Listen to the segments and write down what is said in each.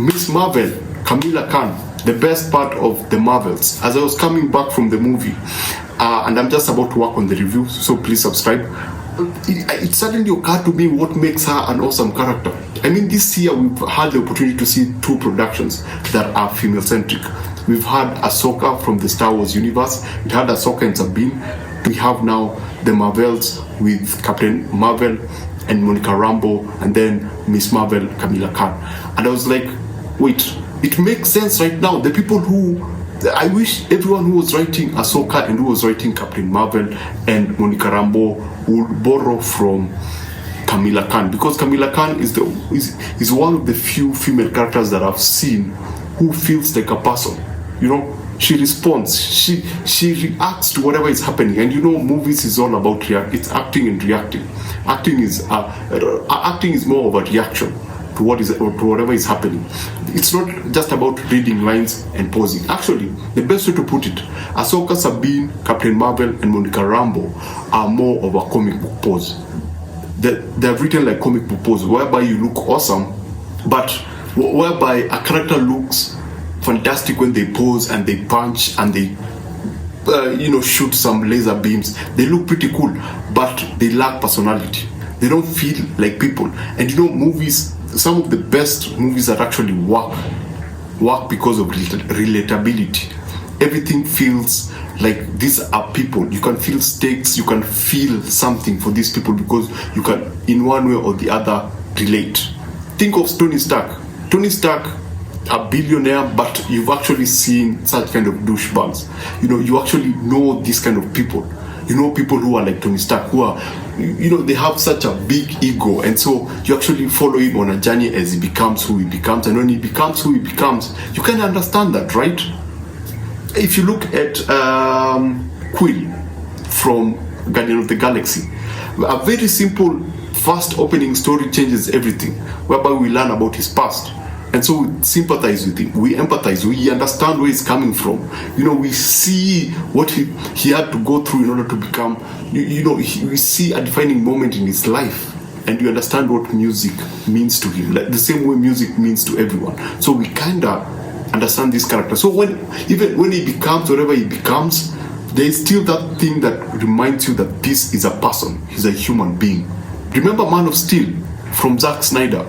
Miss Marvel, KHAMALA Khan, the best part of the Marvels. As I was coming back from the movie, and I'm just about to work on the review, so please subscribe. It suddenly occurred to me what makes her an awesome character. I mean, this year we've had the opportunity to see 2 productions that are female-centric. We've had Ahsoka from the Star Wars universe. We had Ahsoka and Sabine. We have now the Marvels with Captain Marvel and Monica Rambeau, and then Miss Marvel, KHAMALA Khan. And I was like, wait, it makes sense right now. The people who, I wish everyone who was writing Ahsoka and who was writing Captain Marvel and Monica Rambeau would borrow from KHAMALA Khan, because KHAMALA Khan is one of the few female characters that I've seen who feels like a person. You know, she responds, she reacts to whatever is happening. And you know, movies is all about it's acting and reacting. Acting is more of a reaction to whatever is happening. It's not just about reading lines and posing. Actually, the best way to put it, Ahsoka, Sabine, Captain Marvel, and Monica Rambeau are more of a comic book pose. They're written like comic book pose, whereby you look awesome, but whereby a character looks fantastic when they pose and they punch and they shoot some laser beams. They look pretty cool, but they lack personality. They don't feel like people. And you know, movies, some of the best movies that actually work because of relatability. Everything feels like these are people. You can feel stakes, you can feel something for these people because you can, in one way or the other, relate. Think of Tony Stark. Tony Stark, a billionaire, but you've actually seen such kind of douchebags. You know, you actually know these kind of people. You know, people who are like Tony Stark, who are, they have such a big ego, and so you actually follow him on a journey as he becomes who he becomes. And when he becomes who he becomes, you can understand that, right? If you look at Quill from Guardian of the Galaxy, a very simple first opening story changes everything, whereby we learn about his past. And so we sympathize with him, we empathize, we understand where he's coming from. You know, we see what he had to go through in order to become, we see a defining moment in his life. And we understand what music means to him, like the same way music means to everyone. So we kind of understand this character. So even when he becomes whatever he becomes, there is still that thing that reminds you that this is a person, he's a human being. Remember Man of Steel from Zack Snyder?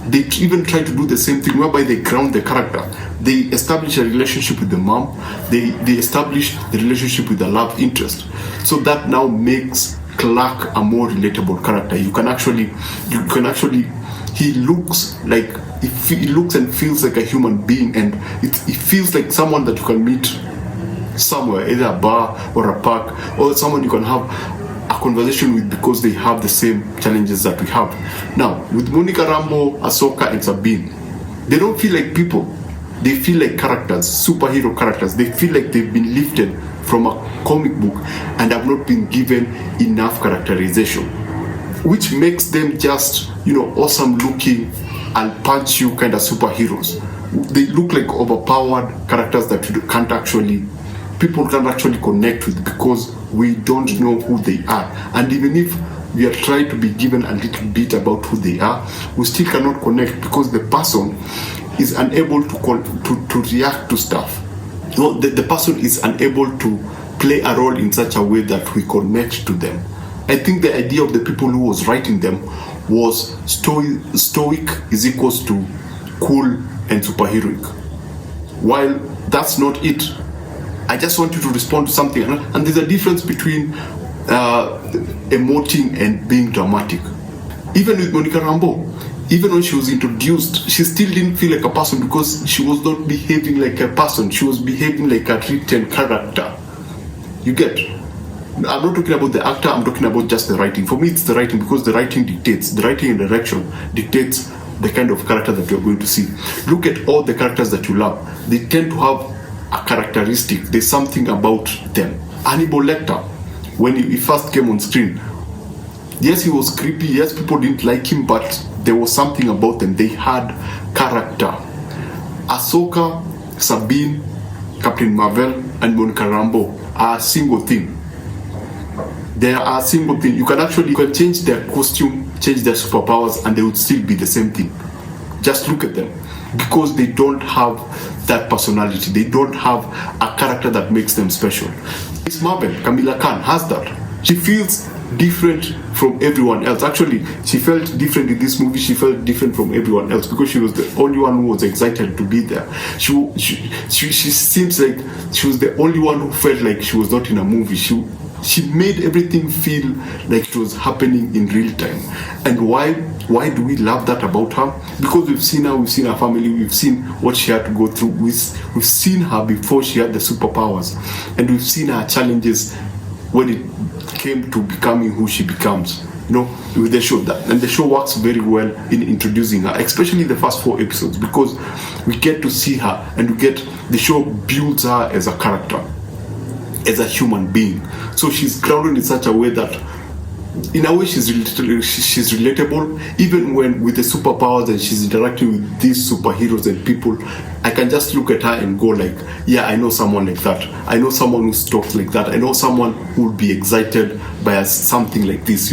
They even try to do the same thing, whereby they ground the character. They establish a relationship with the mom. They establish the relationship with the love interest. So that now makes Clark a more relatable character. He looks and feels like a human being, and it feels like someone that you can meet somewhere, either a bar or a park, or someone you can have a conversation with because they have the same challenges that we have. Now, with Monica Rambeau, Ahsoka, and Sabine, they don't feel like people. They feel like characters, superhero characters. They feel like they've been lifted from a comic book and have not been given enough characterization, which makes them just, awesome looking, I'll punch you kind of superheroes. They look like overpowered characters that people can't actually connect with because we don't know who they are. And even if we are trying to be given a little bit about who they are, we still cannot connect because the person is unable to react to stuff. The person is unable to play a role in such a way that we connect to them. I think the idea of the people who was writing them was stoic is equals to cool and superheroic. While that's not it. I just want you to respond to something, and there's a difference between emoting and being dramatic. Even with Monica Rambeau, even when she was introduced, she still didn't feel like a person because she was not behaving like a person. She was behaving like a written character. You get? I'm not talking about the actor, I'm talking about just the writing. For me, it's the writing because the writing and direction dictates the kind of character that you're going to see. Look at all the characters that you love. They tend to have a characteristic. There's something about them. Hannibal Lecter, when he first came on screen, yes, he was creepy, yes, people didn't like him, but there was something about them. They had character. Ahsoka, Sabine, Captain Marvel, and Monica Rambeau are a single thing. They are a single thing. You can change their costume, change their superpowers, and they would still be the same thing. Just look at them. because they don't have that personality. They don't have a character that makes them special. Miss Marvel, KHAMALA Khan, has that. She feels different from everyone else. Actually, she felt different in this movie. She felt different from everyone else because she was the only one who was excited to be there. She seems like she was the only one who felt like she was not in a movie. She made everything feel like it was happening in real time. And why do we love that about her? Because we've seen her, we've seen her family, we've seen what she had to go through. We've seen her before she had the superpowers, and we've seen her challenges when it came to becoming who she becomes, with the show. And the show works very well in introducing her, especially the first 4 episodes, because we get to see her, and the show builds her as a character, as a human being. So she's grounded in such a way that, in a way, she's relatable. Even when with the superpowers and she's interacting with these superheroes and people, I can just look at her and go like, yeah, I know someone like that. I know someone who talks like that. I know someone who would be excited by something like this,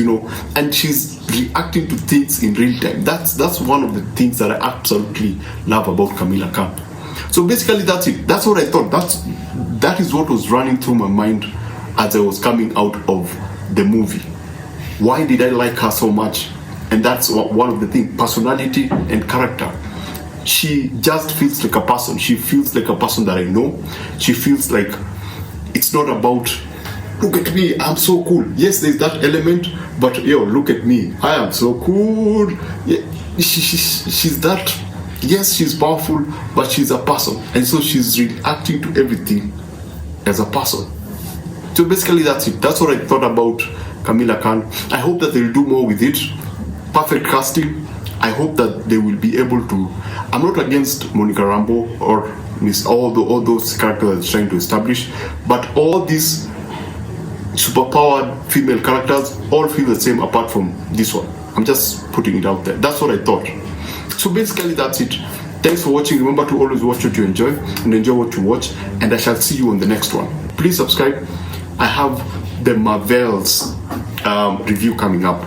And she's reacting to things in real time. That's one of the things that I absolutely love about KHAMALA Khan. So basically, that's it. That's what I thought. That is what was running through my mind as I was coming out of the movie. Why did I like her so much? And that's one of the things, personality and character. She just feels like a person. She feels like a person that I know. She feels like it's not about, look at me, I'm so cool. Yes, there's that element, but look at me, I am so cool. Yeah, she's that. Yes, she's powerful, but she's a person. And so she's reacting to everything as a person. So basically, that's it. That's what I thought about KHAMALA Khan. I hope that they'll do more with it. Perfect casting. I hope that they will be able to. I'm not against Monica Rambeau or all those characters that they're trying to establish, but all these superpowered female characters all feel the same apart from this one. I'm just putting it out there. That's what I thought. So basically, that's it. Thanks for watching. Remember to always watch what you enjoy and enjoy what you watch, and I shall see you on the next one. Please subscribe. I have the Marvels review coming up.